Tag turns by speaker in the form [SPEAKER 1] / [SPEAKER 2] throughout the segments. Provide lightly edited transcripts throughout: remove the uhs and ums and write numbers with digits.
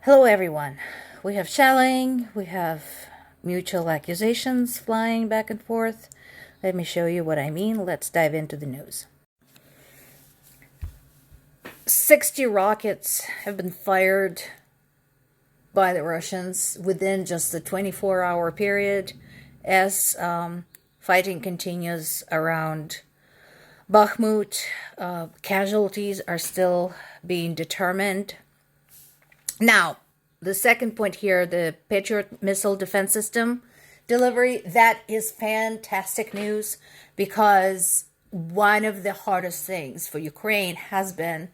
[SPEAKER 1] Hello, everyone. We have shelling, we have mutual accusations flying back and forth. Let me show you what I mean. Let's dive into the news. 60 rockets have been fired by the Russians within just a 24-hour period as fighting continues around Bakhmut. Casualties are still being determined. Now, the second point here, the Patriot missile defense system delivery, that is fantastic news because one of the hardest things for Ukraine has been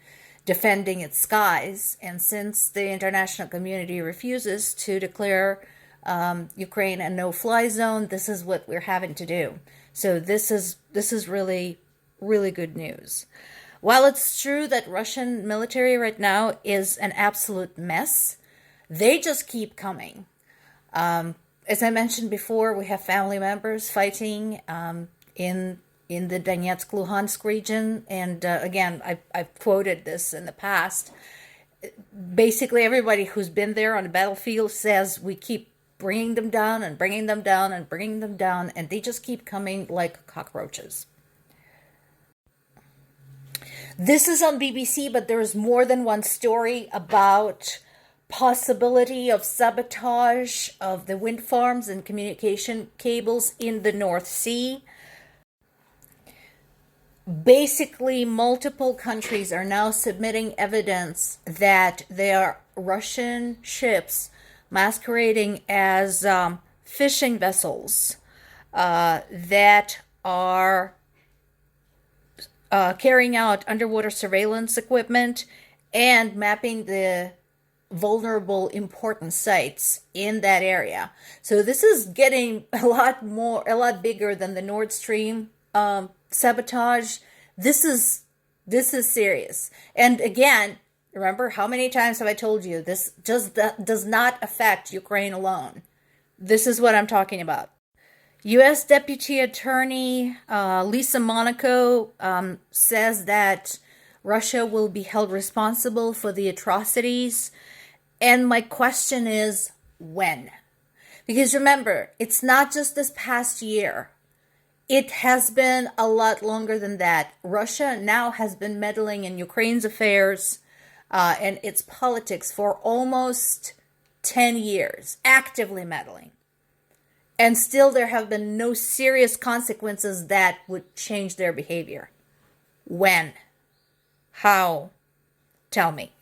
[SPEAKER 1] defending its skies. And since the international community refuses to declare Ukraine a no-fly zone, this is what we're having to do. So this is really, really good news. While it's true that Russian military right now is an absolute mess, they just keep coming. As I mentioned before, we have family members fighting in the Donetsk, Luhansk region. And again, I've quoted this in the past. Basically, everybody who's been there on the battlefield says we keep bringing them down and bringing them down and bringing them down, and they just keep coming like cockroaches. This is on BBC, but there's more than one story about possibility of sabotage of the wind farms and communication cables in the North Sea. Basically, multiple countries are now submitting evidence that there are Russian ships masquerading as fishing vessels that are carrying out underwater surveillance equipment and mapping the vulnerable important sites in that area. So this is getting a lot bigger than the Nord Stream sabotage. This is serious. And again, remember, how many times have I told you this just does not affect Ukraine alone? This is what I'm talking about. U.S. Deputy Attorney Lisa Monaco says that Russia will be held responsible for the atrocities. And my question is, when? Because remember, it's not just this past year. It has been a lot longer than that. Russia now has been meddling in Ukraine's affairs and its politics for almost 10 years, actively meddling. And still there have been no serious consequences that would change their behavior. When? How? Tell me.